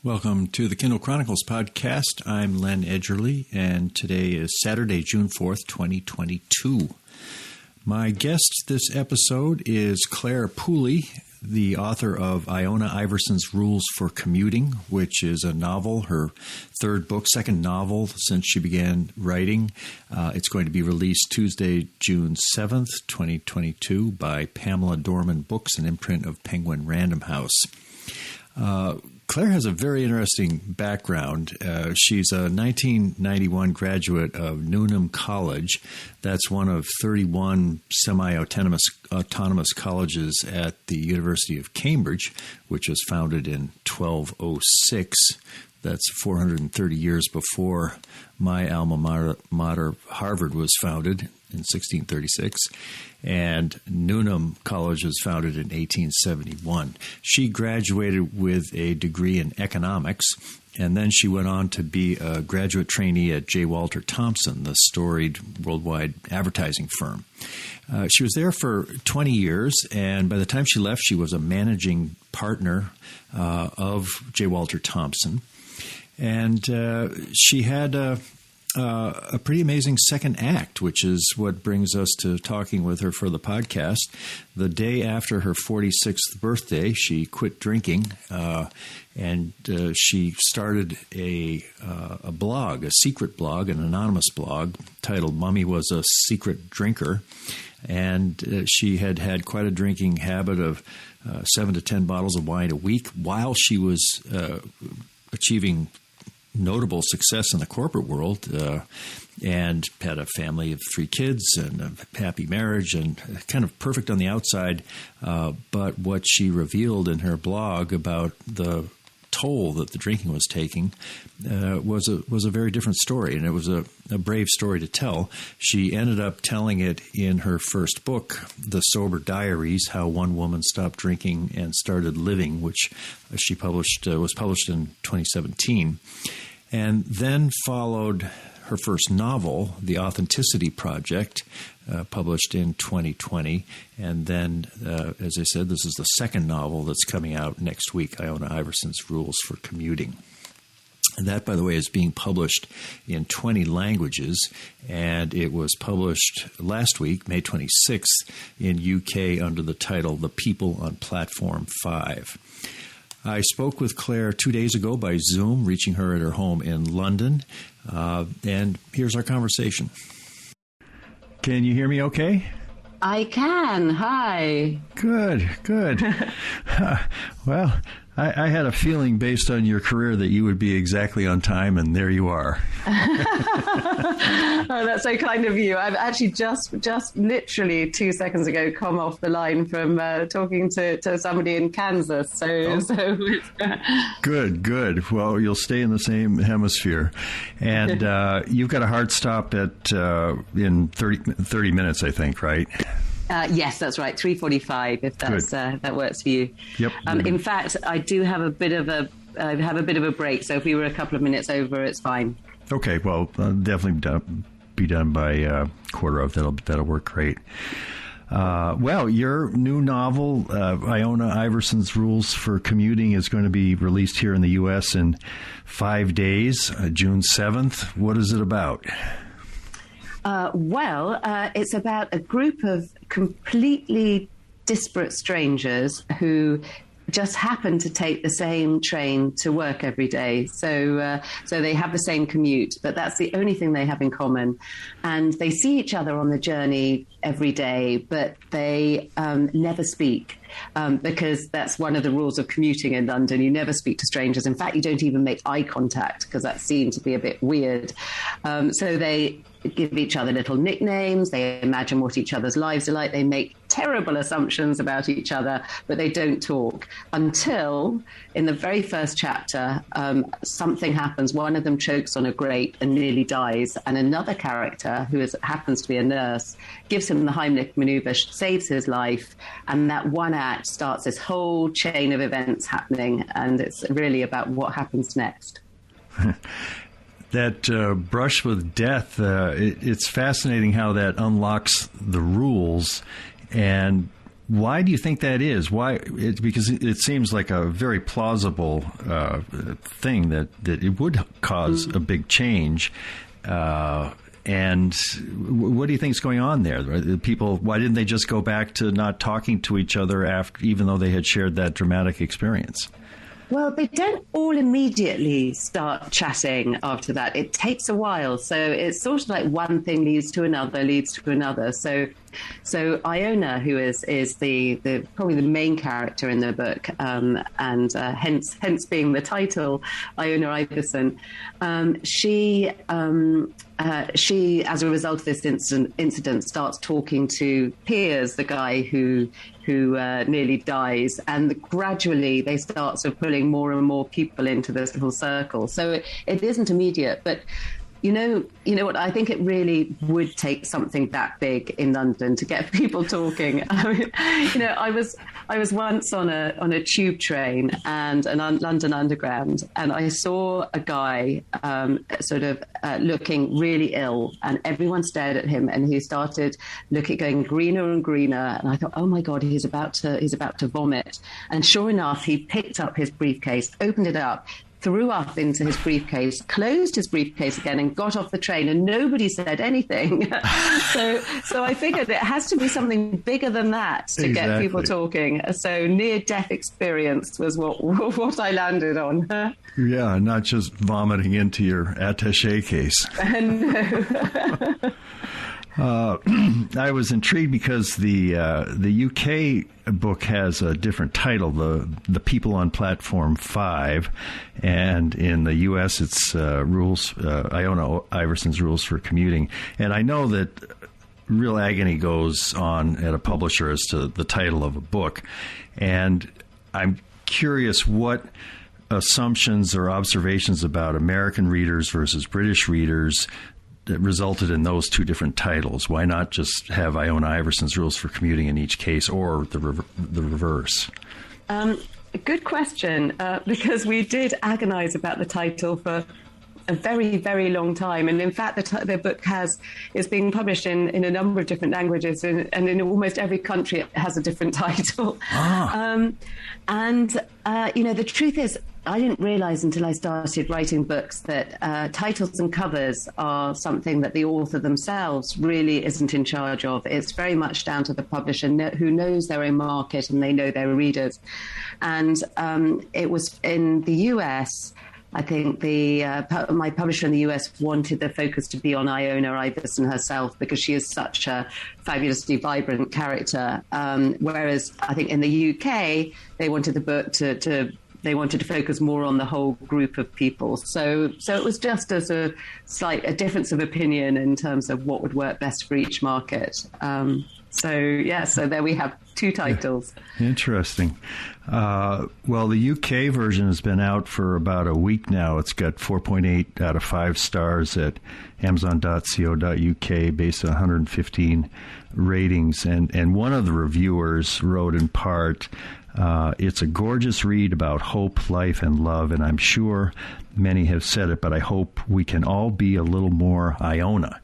Welcome to the Kindle Chronicles podcast. I'm Len Edgerly, and today is Saturday, June 4th, 2022. My guest this episode is Clare Pooley, the author of Iona Iverson's Rules for Commuting, which is a novel, her second novel since she began writing. It's going to be released Tuesday, June 7th, 2022 by Pamela Dorman Books, an imprint of Penguin Random House. Clare has a very interesting background. She's a 1991 graduate of Newnham College. That's one of 31 semi-autonomous colleges at the University of Cambridge, which was founded in 1206. That's 430 years before my alma mater, Harvard, was founded in 1636, and Newnham College was founded in 1871. She graduated with a degree in economics, and then she went on to be a graduate trainee at J. Walter Thompson, the storied worldwide advertising firm. She was there for 20 years, and by the time she left, she was a managing partner of J. Walter Thompson. And she had a pretty amazing second act, which is what brings us to talking with her for the podcast. The day after her 46th birthday, she quit drinking, and she started a blog, a secret blog, an anonymous blog titled "Mommy Was a Secret Drinker." And she had quite a drinking habit of 7 to 10 bottles of wine a week while she was achieving notable success in the corporate world, and had a family of 3 kids and a happy marriage and kind of perfect on the outside. But what she revealed in her blog about the toll that the drinking was taking was a very different story, and it was a brave story to tell. She ended up telling it in her first book, The Sober Diaries, How One Woman Stopped Drinking and Started Living, which she was published in 2017. And then followed her first novel, The Authenticity Project, published in 2020. And then, as I said, this is the second novel that's coming out next week, Iona Iverson's Rules for Commuting. And that, by the way, is being published in 20 languages, and it was published last week, May 26th, in UK under the title The People on Platform 5. I spoke with Clare 2 days ago by Zoom, reaching her at her home in London, and here's our conversation. Can you hear me okay? I can. Hi. Good. Well, I had a feeling based on your career that you would be exactly on time, and there you are. Oh, that's so kind of you. I've actually just literally 2 seconds ago come off the line from talking to somebody in Kansas. So Good. Well, you'll stay in the same hemisphere. And you've got a hard stop in 30 minutes, I think, right? Yes, that's right. 3:45, if that works for you. Yep. In fact, I do have a bit of a break. So if we were a couple of minutes over, it's fine. Okay. Well, definitely be done by quarter of. That'll work great. Well, your new novel, Iona Iverson's Rules for Commuting, is going to be released here in the U.S. in 5 days, June 7th. What is it about? It's about a group of completely disparate strangers who just happen to take the same train to work every day. So they have the same commute, but that's the only thing they have in common. And they see each other on the journey every day, but they never speak. Because that's one of the rules of commuting in London. You never speak to strangers. In fact, you don't even make eye contact because that seemed to be a bit weird. So they give each other little nicknames. They imagine what each other's lives are like. They make terrible assumptions about each other, but they don't talk until in the very first chapter, something happens. One of them chokes on a grape and nearly dies. And another character who happens to be a nurse gives him the Heimlich maneuver, saves his life. And that one act starts this whole chain of events happening. And it's really about what happens next. That brush with death, it's fascinating how that unlocks the rules. And Why do you think that is? Because it seems like a very plausible thing that it would cause a big change. And what do you think is going on there? People, why didn't they just go back to not talking to each other even though they had shared that dramatic experience? Well, they don't all immediately start chatting after that. It takes a while. So it's sort of like one thing leads to another. So Iona, who is the probably the main character in the book, and hence being the title, Iona Iverson, she, as a result of this incident, starts talking to Piers, the guy who nearly dies, and gradually they start sort of pulling more and more people into this little circle. So it isn't immediate, but you know what? I think it really would take something that big in London to get people talking. I mean, I was once on a tube train and an London Underground, and I saw a guy looking really ill, and everyone stared at him, and he started going greener and greener, and I thought, oh my God, he's about to vomit. And sure enough, he picked up his briefcase, opened it up, threw up into his briefcase, closed his briefcase again, and got off the train, and nobody said anything. So I figured it has to be something bigger than that to get people talking. So near-death experience was what I landed on. Yeah, not just vomiting into your attaché case. No. I was intrigued because the UK book has a different title, the People on Platform 5, and in the US it's Iona Iverson's Rules for Commuting. And I know that real agony goes on at a publisher as to the title of a book, and I'm curious what assumptions or observations about American readers versus British readers that resulted in those two different titles. Why not just have Iona Iverson's Rules for Commuting in each case, or the reverse? Good question, because we did agonize about the title for a very, very long time. And in fact, the book is being published in a number of different languages, and in almost every country it has a different title. The truth is, I didn't realize until I started writing books that titles and covers are something that the author themselves really isn't in charge of. It's very much down to the publisher who knows their own market and they know their readers. And it was in the US, I think my publisher in the US wanted the focus to be on Iona Iverson herself because she is such a fabulously vibrant character. Whereas I think in the UK, they wanted the book they wanted to focus more on the whole group of people. So it was just as a difference of opinion in terms of what would work best for each market. So there we have two titles. Interesting. Well, the UK version has been out for about a week now. It's got 4.8 out of 5 stars at Amazon.co.uk based on 115 ratings. And one of the reviewers wrote in part, it's a gorgeous read about hope, life, and love, and I'm sure many have said it, but I hope we can all be a little more Iona.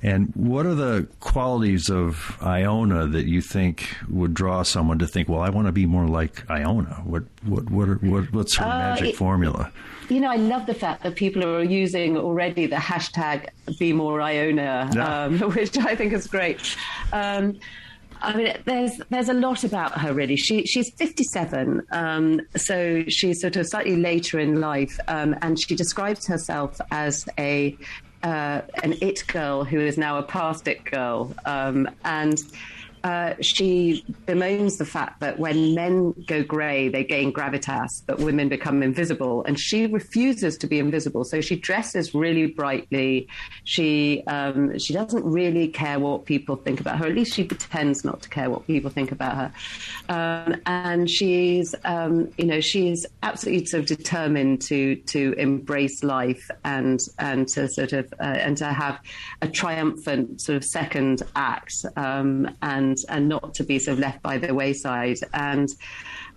And what are the qualities of Iona that you think would draw someone to think, well, I want to be more like Iona? What's her magic formula? I love the fact that people are using already the hashtag Be More Iona, which I think is great. There's a lot about her, really. She's 57, so she's sort of slightly later in life, and she describes herself as an it girl who is now a past it girl, and she bemoans the fact that when men go grey, they gain gravitas, but women become invisible. And she refuses to be invisible. So she dresses really brightly. She doesn't really care what people think about her. At least she pretends not to care what people think about her. And she's absolutely sort of determined to embrace life and to sort of and to have a triumphant sort of second act, and not to be sort of left by the wayside. And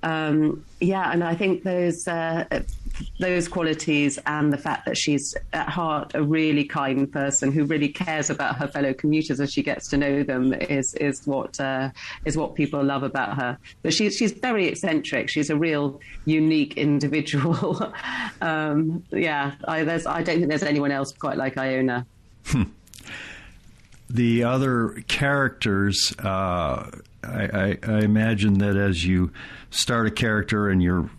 And I think those qualities and the fact that she's at heart a really kind person who really cares about her fellow commuters as she gets to know them is what people love about her. But she's very eccentric. She's a real unique individual. I don't think there's anyone else quite like Iona. The other characters, I imagine that as you start a character and you're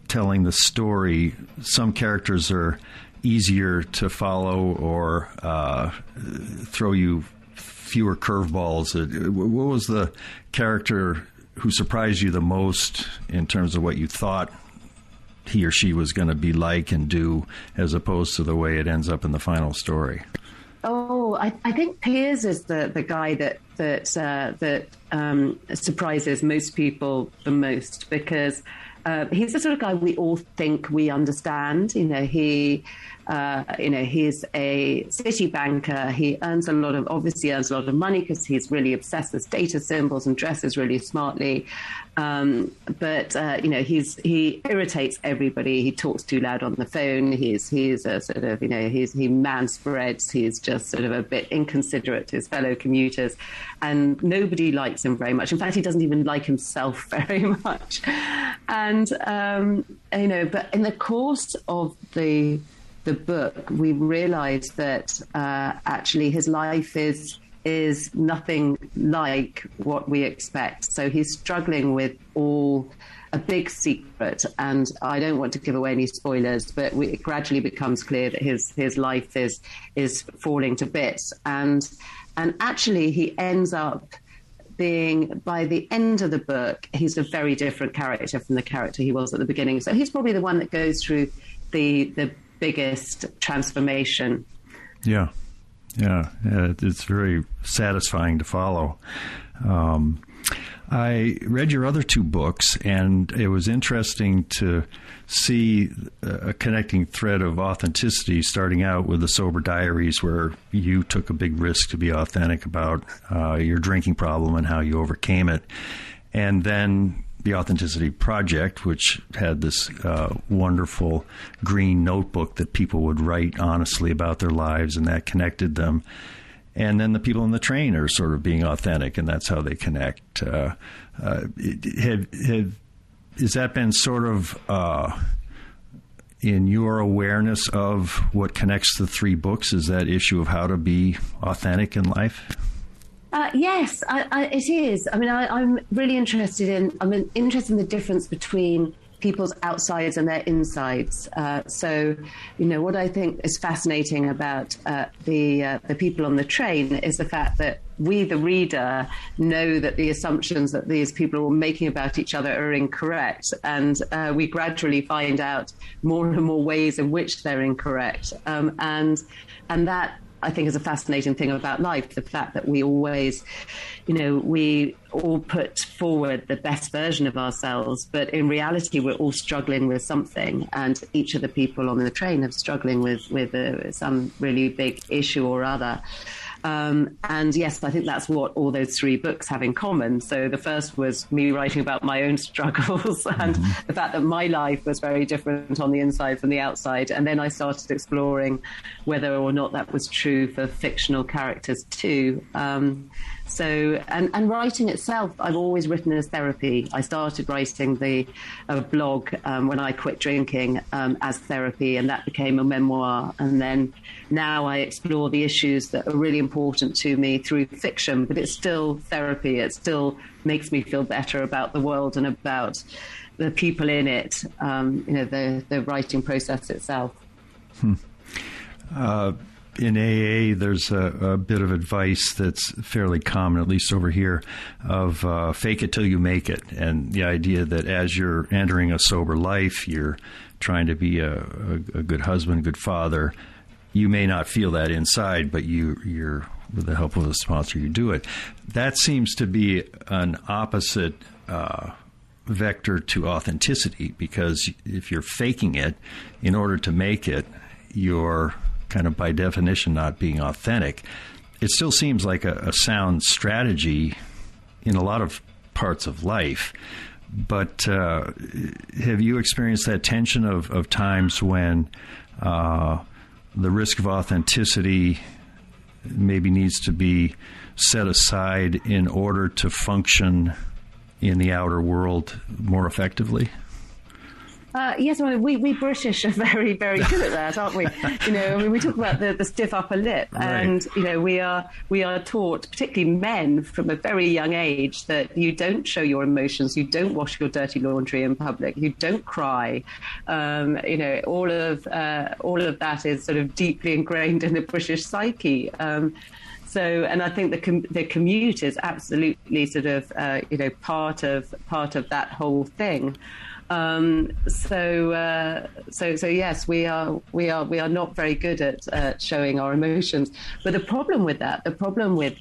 telling the story, some characters are easier to follow or throw you fewer curveballs. What was the character who surprised you the most in terms of what you thought he or she was going to be like and do, as opposed to the way it ends up in the final story? Oh, I think Piers is the guy that surprises most people the most, because he's the sort of guy we all think we understand. He's a city banker. He obviously earns a lot of money because he's really obsessed with status symbols and dresses really smartly. But he irritates everybody. He talks too loud on the phone. He's a sort of, he manspreads. He's just sort of a bit inconsiderate to his fellow commuters, and nobody likes him very much. In fact, he doesn't even like himself very much. And but in the course of the book, we realised that actually his life is nothing like what we expect. So he's struggling with a big secret, and I don't want to give away any spoilers, but it gradually becomes clear that his life is falling to bits, and actually he ends up being, by the end of the book, he's a very different character from the character he was at the beginning. So he's probably the one that goes through the biggest transformation. Yeah, it's very satisfying to follow. I read your other two books, and it was interesting to see a connecting thread of authenticity, starting out with the Sober Diaries, where you took a big risk to be authentic about your drinking problem and how you overcame it, and then the Authenticity Project, which had this wonderful green notebook that people would write honestly about their lives, and that connected them. And then the people on the train are sort of being authentic, and that's how they connect. Has that been sort of in your awareness of what connects the three books? Is that issue of how to be authentic in life? Yes, it is. I mean, I'm really interested in the difference between people's outsides and their insides. So, what I think is fascinating about the people on the train is the fact that we, the reader, know that the assumptions that these people are making about each other are incorrect, and we gradually find out more and more ways in which they're incorrect, and that, I think, is a fascinating thing about life, the fact that we always, we all put forward the best version of ourselves, but in reality, we're all struggling with something, and each of the people on the train are struggling with some really big issue or other. And yes, I think that's what all those three books have in common. So the first was me writing about my own struggles and the fact that my life was very different on the inside from the outside. And then I started exploring whether or not that was true for fictional characters too. And writing itself, I've always written as therapy. I started writing a blog when I quit drinking as therapy, and that became a memoir. And then now I explore the issues that are really important to me through fiction, but it's still therapy. It still makes me feel better about the world and about the people in it, the writing process itself. In AA, there's a bit of advice that's fairly common, at least over here, of fake it till you make it. And the idea that as you're entering a sober life, you're trying to be a good husband, good father. You may not feel that inside, but you're with the help of a sponsor, you do it. That seems to be an opposite vector to authenticity, because if you're faking it in order to make it, you're kind of by definition not being authentic. It still seems like a sound strategy in a lot of parts of life, But have you experienced that tension of times when the risk of authenticity maybe needs to be set aside in order to function in the outer world more effectively? Yes, I mean, we British are very, very good at that, aren't we? We talk about the stiff upper lip, and we are taught, particularly men, from a very young age, that you don't show your emotions, you don't wash your dirty laundry in public, you don't cry. All of that is sort of deeply ingrained in the British psyche. And I think the commute is absolutely sort of part of that whole thing. So yes, we are not very good at showing our emotions. But the problem with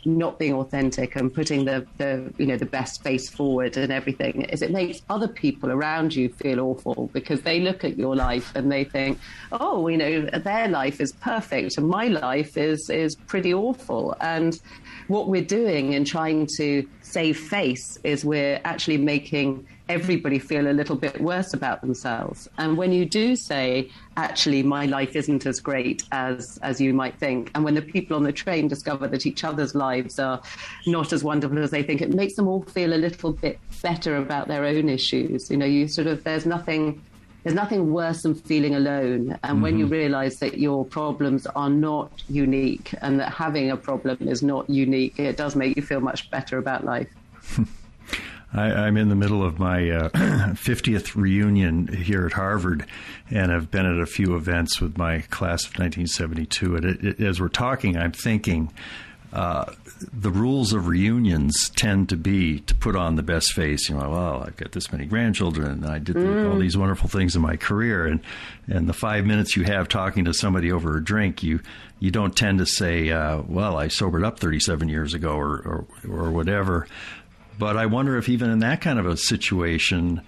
not being authentic and putting the best face forward and everything is it makes other people around you feel awful, because they look at your life and they think, oh, their life is perfect and my life is pretty awful. And what we're doing in trying to save face is we're actually making everybody feel a little bit worse about themselves. And when you do say, actually, my life isn't as great as you might think, and when the people on the train discover that each other's lives are not as wonderful as they think, it makes them all feel a little bit better about their own issues. There's nothing worse than feeling alone. And when you realize that your problems are not unique and that having a problem is not unique, it does make you feel much better about life. I'm in the middle of my 50th reunion here at Harvard, and I've been at a few events with my class of 1972. And as we're talking, I'm thinking the rules of reunions tend to be to put on the best face. Well, I've got this many grandchildren, and I did all these wonderful things in my career. And the 5 minutes you have talking to somebody over a drink, you don't tend to say, well, I sobered up 37 years ago or whatever. But I wonder if even in that kind of a situation,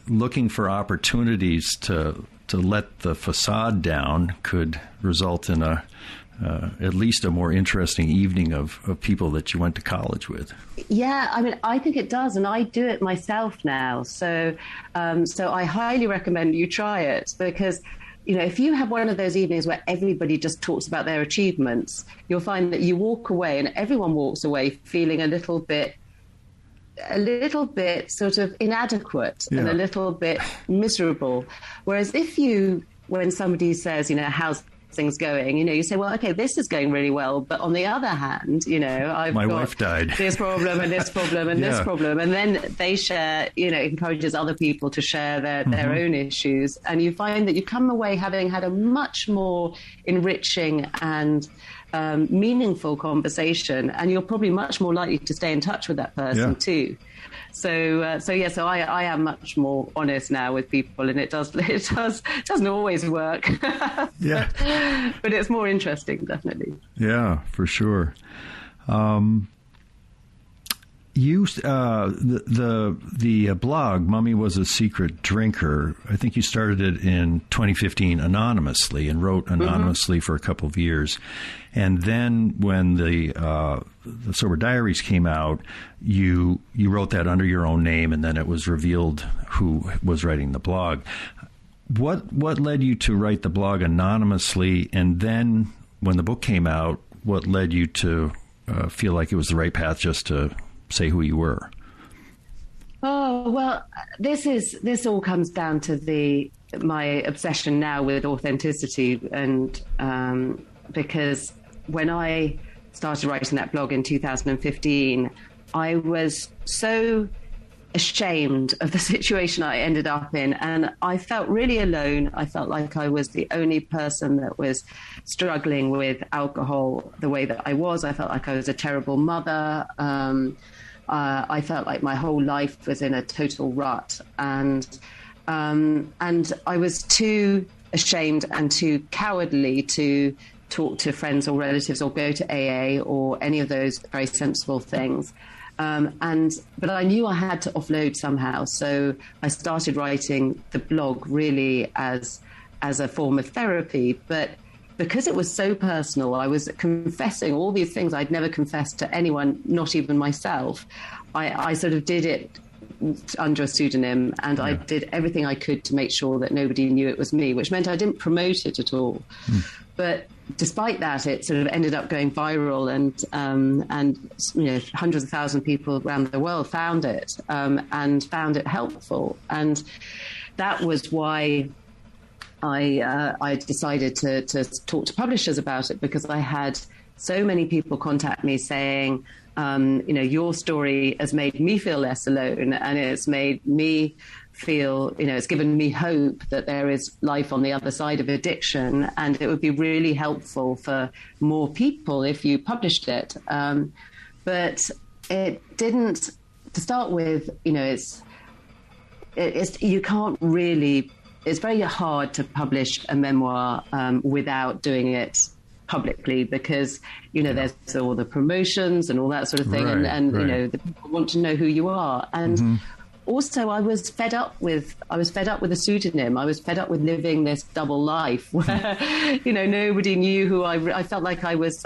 looking for opportunities to let the facade down could result in at least a more interesting evening of people that you went to college with. Yeah, I mean, I think it does, and I do it myself now. So I highly recommend you try it, because if you have one of those evenings where everybody just talks about their achievements, you'll find that you walk away and everyone walks away feeling a little bit sort of inadequate and a little bit miserable. Whereas when somebody says, how's things going, you say, well, okay, this is going really well, but on the other hand, I've my got wife died. This problem and this problem and this problem, and then they share, encourages other people to share their own issues, and you find that you come away having had a much more enriching and meaningful conversation, and you're probably much more likely to stay in touch with that person too. So I am much more honest now with people, and it doesn't always work. But it's more interesting, definitely. Yeah, for sure. The blog Mummy Was a Secret Drinker, I think you started it in 2015 anonymously and wrote anonymously for a couple of years. And then when the Sober Diaries came out, you wrote that under your own name, and then it was revealed who was writing the blog. What led you to write the blog anonymously? And then when the book came out, what led you to feel like it was the right path just to say who you were? Oh, well, this all comes down to my obsession now with authenticity, and because when I started writing that blog in 2015, I was so ashamed of the situation I ended up in, and I felt really alone. I felt like I was the only person that was struggling with alcohol the way that I was. I felt like I was a terrible mother. I felt like my whole life was in a total rut, and I was too ashamed and too cowardly to talk to friends or relatives or go to AA or any of those very sensible things. But I knew I had to offload somehow, so I started writing the blog really as a form of therapy. But because it was so personal, I was confessing all these things I'd never confessed to anyone, not even myself. I sort of did it under a pseudonym, and I did everything I could to make sure that nobody knew it was me, which meant I didn't promote it at all. But despite that, it sort of ended up going viral, and hundreds of thousands of people around the world found it and found it helpful. And that was why I decided to talk to publishers about it, because I had so many people contact me saying, your story has made me feel less alone, and it's made me feel, it's given me hope that there is life on the other side of addiction, and it would be really helpful for more people if you published it. But it didn't, to start with, you can't really, it's very hard to publish a memoir without doing it publicly, because there's all the promotions and all that sort of thing, and the people want to know who you are. And also, I was fed up with a pseudonym. I was fed up with living this double life where nobody knew who I felt like I was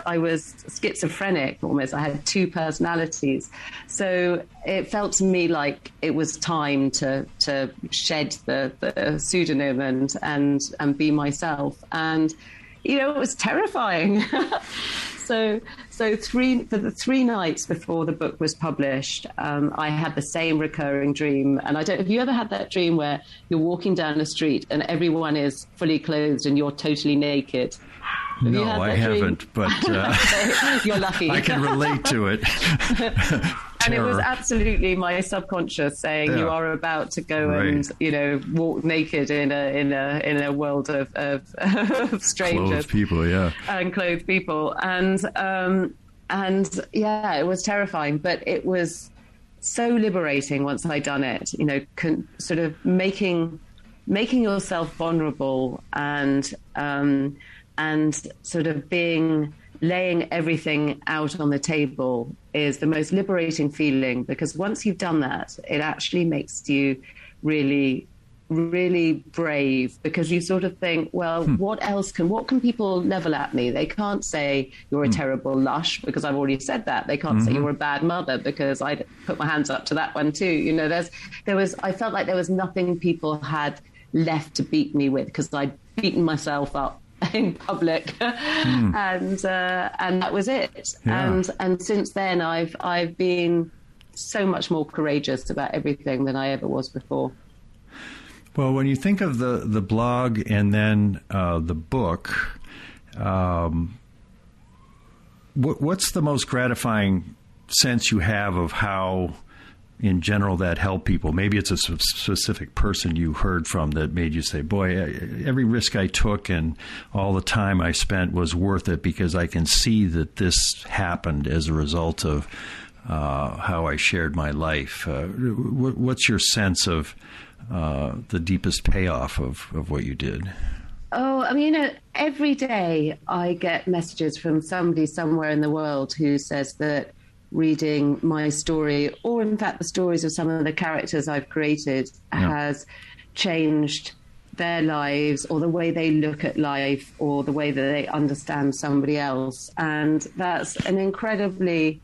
schizophrenic almost. I had two personalities, so it felt to me like it was time to shed the pseudonym and be myself. And it was terrifying. So for the 3 nights before the book was published, I had the same recurring dream. And have you ever had that dream where you're walking down the street and everyone is fully clothed and you're totally naked? No, I haven't, but you're lucky. I can relate to it. And it was absolutely my subconscious saying, you are about to go and walk naked in a world of strangers, clothed people, and clothed people, and it was terrifying, but it was so liberating once I'd done it. Sort of making yourself vulnerable and sort of laying everything out on the table is the most liberating feeling, because once you've done that, it actually makes you really, really brave, because you sort of think, well, what can people level at me? They can't say you're a terrible lush, because I've already said that. They can't say you're a bad mother, because I put my hands up to that one too. I felt like there was nothing people had left to beat me with, because I'd beaten myself up in public, and that was it. And since then, I've been so much more courageous about everything than I ever was before. Well, when you think of the blog and then the book, what's the most gratifying sense you have of how, in general, that helped people? Maybe it's a specific person you heard from that made you say, boy, every risk I took and all the time I spent was worth it, because I can see that this happened as a result of how I shared my life. What's your sense of the deepest payoff of what you did? Oh, I mean, every day I get messages from somebody somewhere in the world who says that reading my story, or in fact the stories of some of the characters I've created, has changed their lives, or the way they look at life, or the way that they understand somebody else. And that's an incredibly,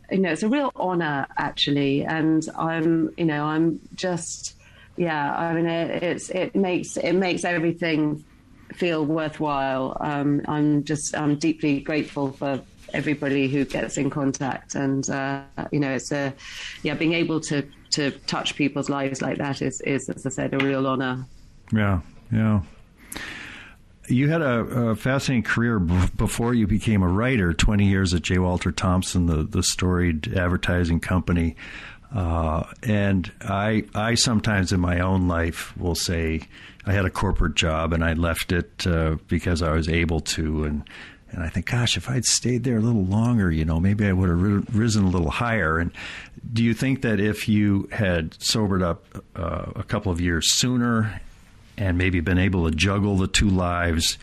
it's a real honor, actually. And I'm just, it makes everything feel worthwhile. I'm deeply grateful for everybody who gets in contact, and it's being able to touch people's lives like that is, as I said, a real honor. Yeah. You had a fascinating career before you became a writer. 20 years at J. Walter Thompson, the storied advertising company, and I sometimes in my own life will say I had a corporate job and I left it because I was able to, and I think, gosh, if I'd stayed there a little longer, maybe I would have risen a little higher. And do you think that if you had sobered up a couple of years sooner and maybe been able to juggle the two lives,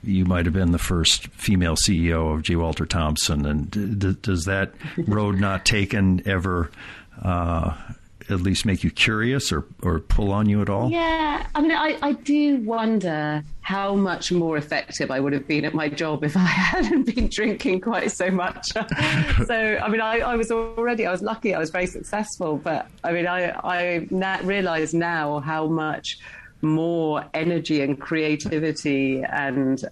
you might have been the first female CEO of J. Walter Thompson? And does that road not taken ever at least make you curious or pull on you at all? Yeah, I mean, I do wonder how much more effective I would have been at my job if I hadn't been drinking quite so much. So, I mean, I was lucky, I was very successful, but I mean, I realize now how much more energy and creativity and,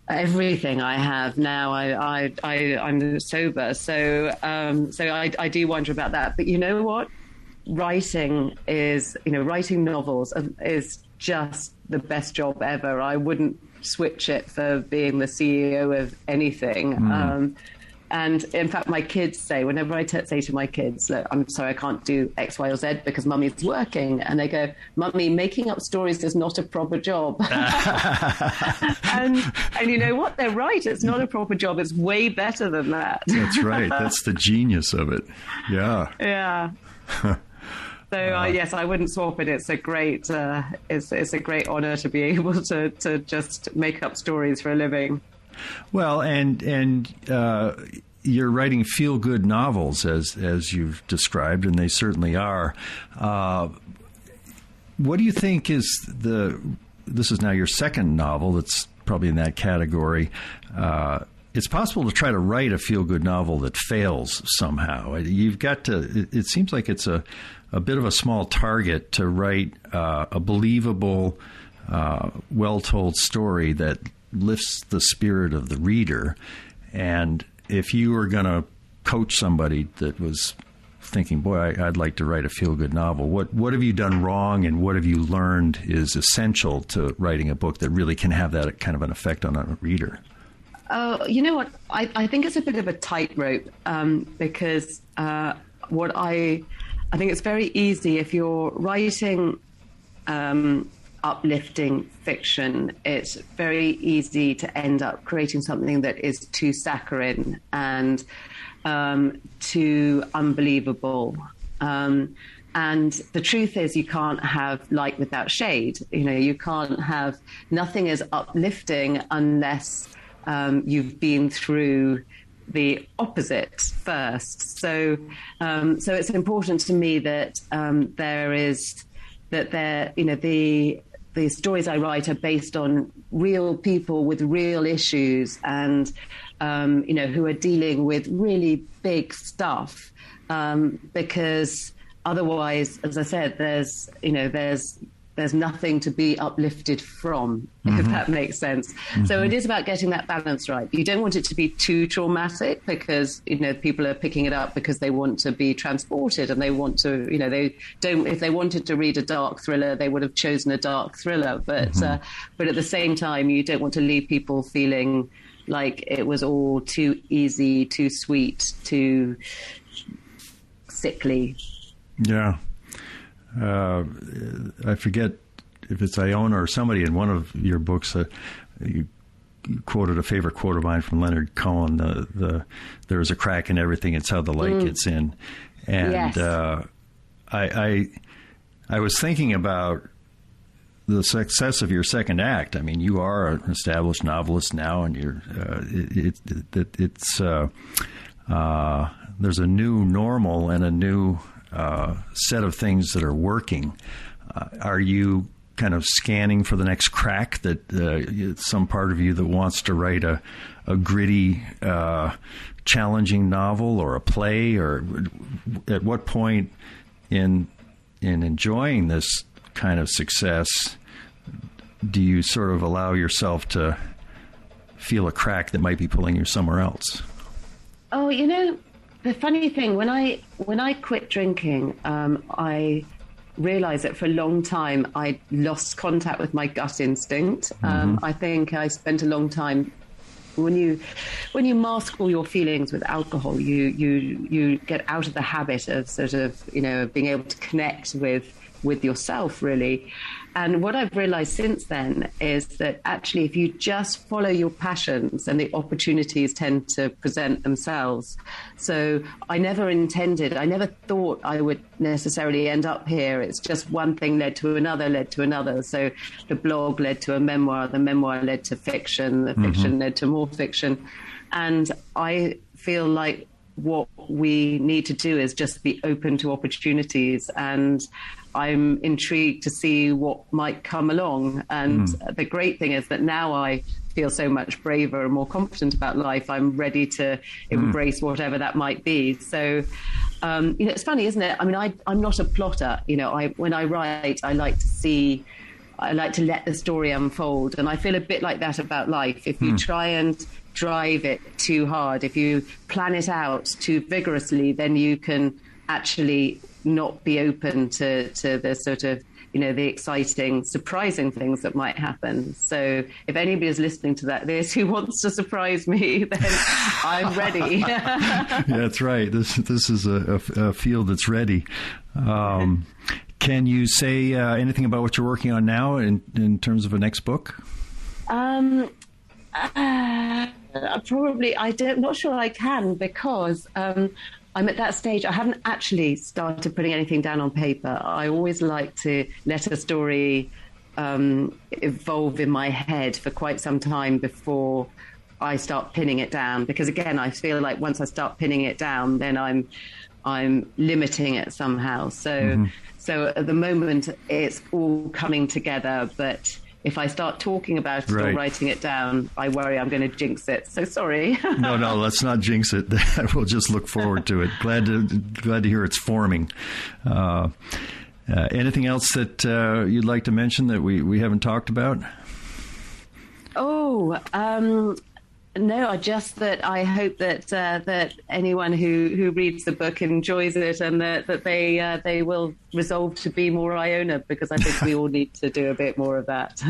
everything I have now. I'm sober, so I do wonder about that. But you know what? Writing novels is just the best job ever. I wouldn't switch it for being the CEO of anything. And in fact, my kids say, whenever I say to my kids, look, I'm sorry, I can't do X, Y, or Z because Mummy's working. And they go, Mummy, making up stories is not a proper job. and you know what? They're right. It's not a proper job. It's way better than that. That's right. That's the genius of it. Yeah. Yeah. So yes, I wouldn't swap it. It's a great, it's a great honor to be able to just make up stories for a living. Well, and you're writing feel-good novels, as you've described, and they certainly are. What do you think is this is now your second novel that's probably in that category. It's possible to try to write a feel-good novel that fails somehow. You've got to, it seems like it's a bit of a small target to write a believable, well-told story that lifts the spirit of the reader. And if you were going to coach somebody that was thinking, boy, I'd like to write a feel-good novel, what have you done wrong and what have you learned is essential to writing a book that really can have that kind of an effect on a reader? Oh, you know what? I think it's a bit of a tightrope because I think it's very easy if you're writing uplifting fiction, it's very easy to end up creating something that is too saccharine and too unbelievable. And the truth is you can't have light without shade. You can't have, nothing is uplifting unless you've been through the opposite first. So it's important to me that the stories I write are based on real people with real issues and, who are dealing with really big stuff. Because otherwise, as I said, there's nothing to be uplifted from, if that makes sense. So it is about getting that balance right. You don't want it to be too traumatic because, people are picking it up because they want to be transported and they want to, if they wanted to read a dark thriller, they would have chosen a dark thriller. But at the same time, you don't want to leave people feeling like it was all too easy, too sweet, too sickly. Yeah. I forget if it's Iona or somebody in one of your books, you quoted a favorite quote of mine from Leonard Cohen, there is a crack in everything, it's how the light gets in. And yes. I was thinking about the success of your second act. I mean, you are an established novelist now, and there's a new normal and a new set of things that are working. Are you kind of scanning for the next crack that some part of you that wants to write a gritty, challenging novel or a play? Or at what point in enjoying this kind of success do you sort of allow yourself to feel a crack that might be pulling you somewhere else? Oh, the funny thing, when I quit drinking, I realized that for a long time I lost contact with my gut instinct. I think I spent a long time, when you mask all your feelings with alcohol, you get out of the habit of sort of, being able to connect with yourself, really. And what I've realized since then is that actually if you just follow your passions, then the opportunities tend to present themselves. So I never thought I would necessarily end up here. It's just one thing led to another. So the blog led to a memoir, the memoir led to fiction, the fiction led to more fiction. And I feel like what we need to do is just be open to opportunities. And I'm intrigued to see what might come along. And the great thing is that now I feel so much braver and more confident about life. I'm ready to embrace whatever that might be. So, it's funny, isn't it? I mean, I'm not a plotter. When I write, I like to let the story unfold. And I feel a bit like that about life. If you try and drive it too hard, if you plan it out too vigorously, then you can actually not be open to the sort of, the exciting, surprising things that might happen. So if anybody is listening to this who wants to surprise me, then I'm ready. That's right. This is a field that's ready. Can you say anything about what you're working on now in terms of a next book? Probably, I'm not sure I can, because I'm at that stage. I haven't actually started putting anything down on paper. I always like to let a story evolve in my head for quite some time before I start pinning it down. Because again, I feel like once I start pinning it down, then I'm limiting it somehow. So at the moment, it's all coming together, but if I start talking about it or writing it down, I worry I'm going to jinx it. So sorry. No, let's not jinx it. We'll just look forward to it. Glad to hear it's forming. Anything else that you'd like to mention that we haven't talked about? No, just that I hope that anyone who reads the book enjoys it, and that they will resolve to be more Iona, because I think we all need to do a bit more of that.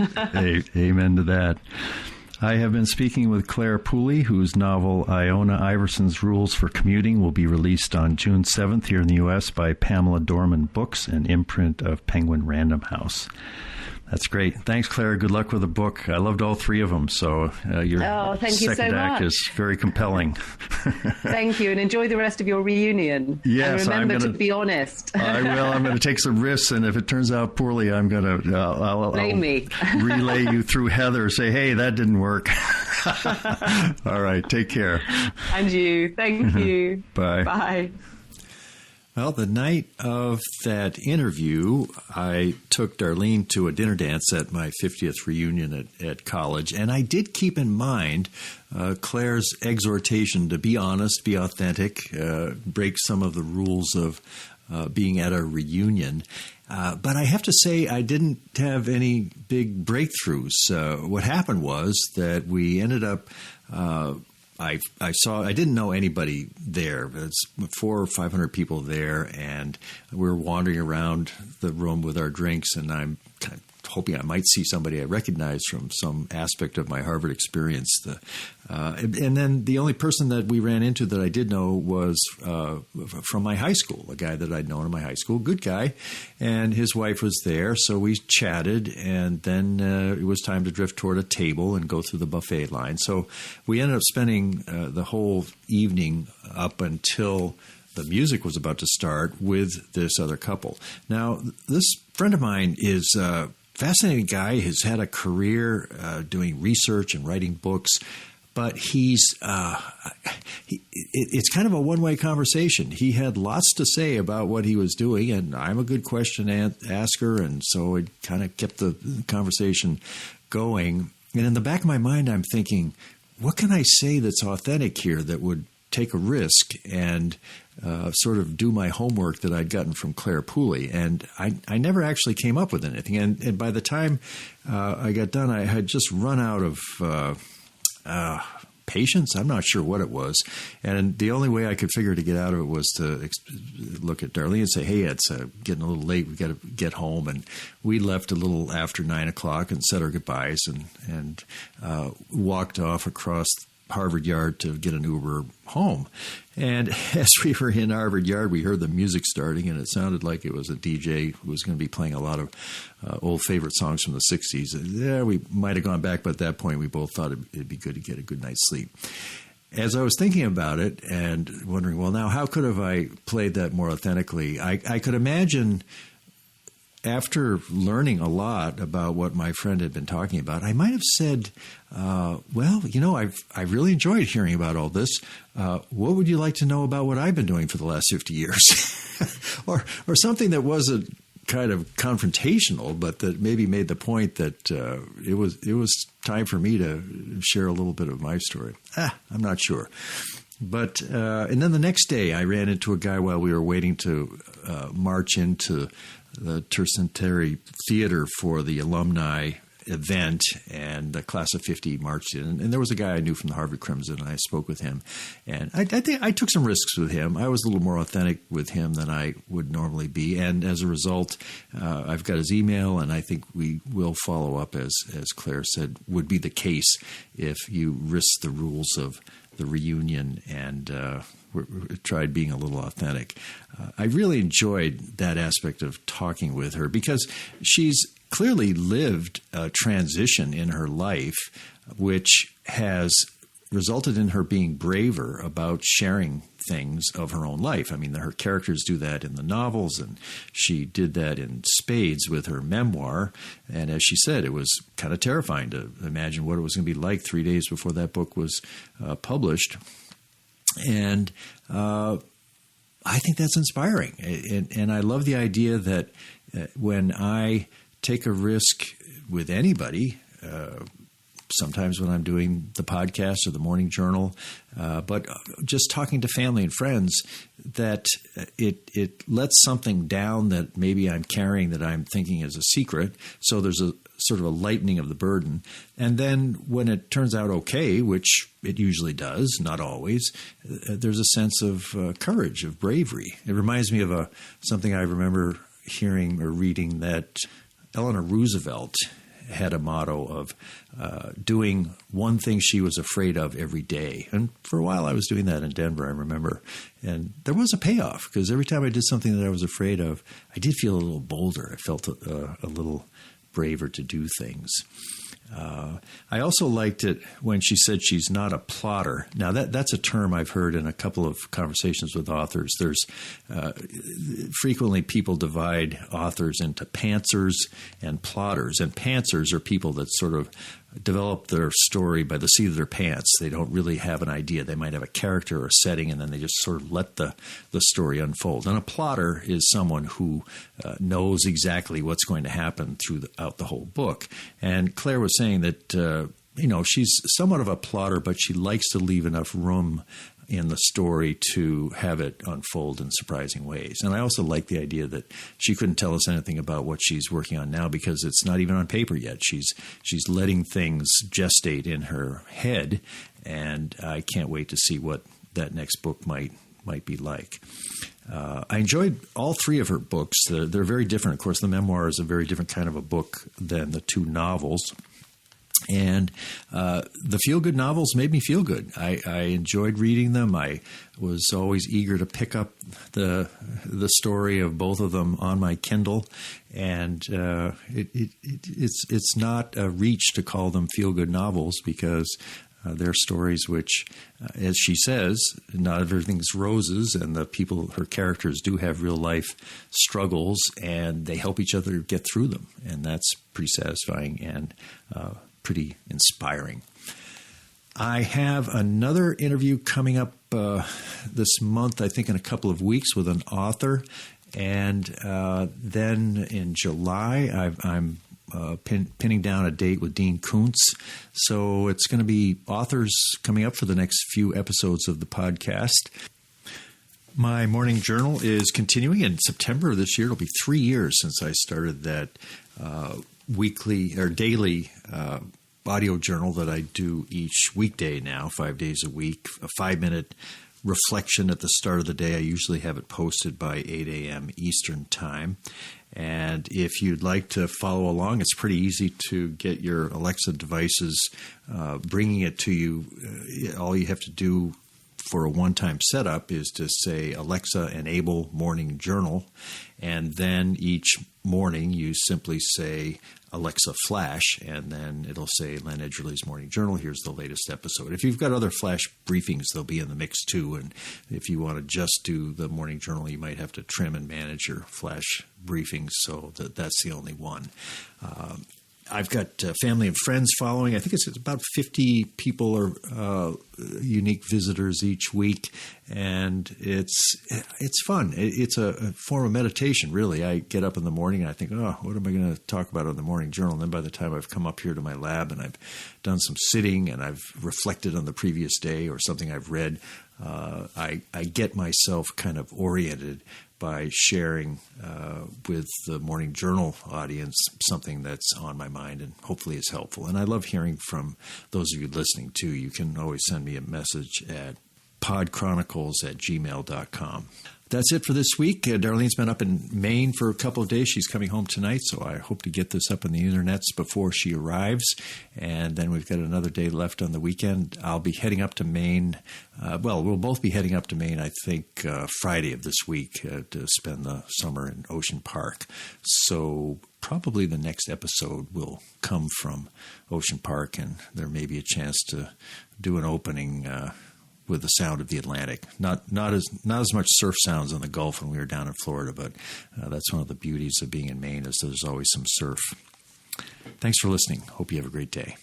Amen to that. I have been speaking with Clare Pooley, whose novel Iona, Iverson's Rules for Commuting will be released on June 7th here in the U.S. by Pamela Dorman Books, an imprint of Penguin Random House. That's great. Thanks, Claire. Good luck with the book. I loved all three of them. So your second act is very compelling. Thank you. And enjoy the rest of your reunion. Yes, and remember to be honest. I will. I'm going to take some risks. And if it turns out poorly, I'm going to I'll relay you through Heather. Say, hey, that didn't work. All right. Take care. And you. Thank you. Bye. Bye. Well, the night of that interview, I took Darlene to a dinner dance at my 50th reunion at college, and I did keep in mind Claire's exhortation to be honest, be authentic, break some of the rules of being at a reunion. But I have to say I didn't have any big breakthroughs. What happened was that we ended up I didn't know anybody there. It's 400 or 500 people there, and we were wandering around the room with our drinks, and I'm kind of hoping I might see somebody I recognize from some aspect of my Harvard experience. And then the only person that we ran into that I did know was from my high school, a guy that I'd known in my high school, good guy, and his wife was there. So we chatted, and then it was time to drift toward a table and go through the buffet line. So we ended up spending the whole evening up until the music was about to start with this other couple. Now, this friend of mine is a fascinating guy. He's had a career doing research and writing books, but it's kind of a one-way conversation. He had lots to say about what he was doing, and I'm a good question asker, and so it kind of kept the conversation going. And in the back of my mind, I'm thinking, what can I say that's authentic here that would take a risk and sort of do my homework that I'd gotten from Clare Pooley. And I never actually came up with anything. And by the time I got done, I had just run out of patience. I'm not sure what it was. And the only way I could figure to get out of it was to look at Darlene and say, hey, it's getting a little late. We've got to get home. And we left a little after 9 o'clock and said our goodbyes and walked off across Harvard Yard to get an Uber home. And as we were in Harvard Yard, we heard the music starting, and it sounded like it was a DJ who was going to be playing a lot of old favorite songs from the 60s. Yeah, we might have gone back, but at that point we both thought it'd be good to get a good night's sleep. As I was thinking about it and wondering, well, now how could have I played that more authentically? I could imagine after learning a lot about what my friend had been talking about, I might have said, well, you know, I've really enjoyed hearing about all this. What would you like to know about what I've been doing for the last 50 years? or something that wasn't kind of confrontational, but that maybe made the point that it was time for me to share a little bit of my story. I'm not sure. But and then the next day, I ran into a guy while we were waiting to march into the Tercentenary Theater for the alumni event, and the class of 50 marched in. And there was a guy I knew from the Harvard Crimson, and I spoke with him. And I think I took some risks with him. I was a little more authentic with him than I would normally be. And as a result, I've got his email, and I think we will follow up, as Claire said, would be the case if you risk the rules of the reunion and tried being a little authentic. I really enjoyed that aspect of talking with her because she's clearly lived a transition in her life, which has resulted in her being braver about sharing things of her own life. I mean, her characters do that in the novels, and she did that in spades with her memoir. And as she said, it was kind of terrifying to imagine what it was going to be like 3 days before that book was published. And I think that's inspiring. And I love the idea that when I take a risk with anybody, sometimes when I'm doing the podcast or the morning journal, but just talking to family and friends, that it lets something down that maybe I'm carrying that I'm thinking is a secret. So there's a sort of a lightening of the burden. And then when it turns out okay, which it usually does, not always, there's a sense of courage, of bravery. It reminds me of something I remember hearing or reading, that Eleanor Roosevelt had a motto of doing one thing she was afraid of every day. And for a while I was doing that in Denver, I remember. And there was a payoff, because every time I did something that I was afraid of, I did feel a little bolder. I felt a little braver to do things. I also liked it when she said she's not a plotter. Now, that's a term I've heard in a couple of conversations with authors. There's frequently people divide authors into pantsers and plotters. And pantsers are people that sort of develop their story by the seat of their pants. They don't really have an idea. They might have a character or a setting, and then they just sort of let the story unfold. And a plotter is someone who knows exactly what's going to happen throughout the whole book. And Claire was saying that, she's somewhat of a plotter, but she likes to leave enough room in the story to have it unfold in surprising ways. And I also like the idea that she couldn't tell us anything about what she's working on now because it's not even on paper yet. She's letting things gestate in her head, and I can't wait to see what that next book might be like. I enjoyed all three of her books. They're very different. Of course, the memoir is a very different kind of a book than the two novels. And the feel-good novels made me feel good. I enjoyed reading them. I was always eager to pick up the story of both of them on my Kindle. And it's not a reach to call them feel-good novels, because they're stories which, as she says, not everything's roses, and her characters do have real-life struggles, and they help each other get through them. And that's pretty satisfying and pretty inspiring. I have another interview coming up this month, I think in a couple of weeks, with an author. And then in July, I'm pinning down a date with Dean Koontz. So it's going to be authors coming up for the next few episodes of the podcast. My morning journal is continuing. In September of this year, it'll be 3 years since I started that weekly or daily audio journal that I do each weekday now, 5 days a week, a 5-minute reflection at the start of the day. I usually have it posted by 8 a.m. Eastern Time. And if you'd like to follow along, it's pretty easy to get your Alexa devices bringing it to you. All you have to do for a one-time setup is to say, Alexa, enable morning journal. And then each morning you simply say, Alexa, flash, and then it'll say, Len Edgerly's Morning Journal, here's the latest episode. If you've got other flash briefings, they'll be in the mix too. And if you want to just do the Morning Journal, you might have to trim and manage your flash briefings, so that's the only one. I've got family and friends following. I think it's about 50 people are unique visitors each week, and it's fun. It's a form of meditation, really. I get up in the morning and I think, what am I going to talk about on the Morning Journal? And then by the time I've come up here to my lab and I've done some sitting and I've reflected on the previous day or something I've read, I get myself kind of oriented by sharing with the Morning Journal audience something that's on my mind and hopefully is helpful. And I love hearing from those of you listening, too. You can always send me a message at podchronicles@gmail.com. That's it for this week. Darlene's been up in Maine for a couple of days. She's coming home tonight, so I hope to get this up on the internets before she arrives. And then we've got another day left on the weekend. I'll be heading up to Maine. We'll both be heading up to Maine, I think, Friday of this week to spend the summer in Ocean Park. So probably the next episode will come from Ocean Park, and there may be a chance to do an opening with the sound of the Atlantic. Not as much surf sounds in the Gulf when we were down in Florida, but that's one of the beauties of being in Maine is there's always some surf. Thanks for listening. Hope you have a great day.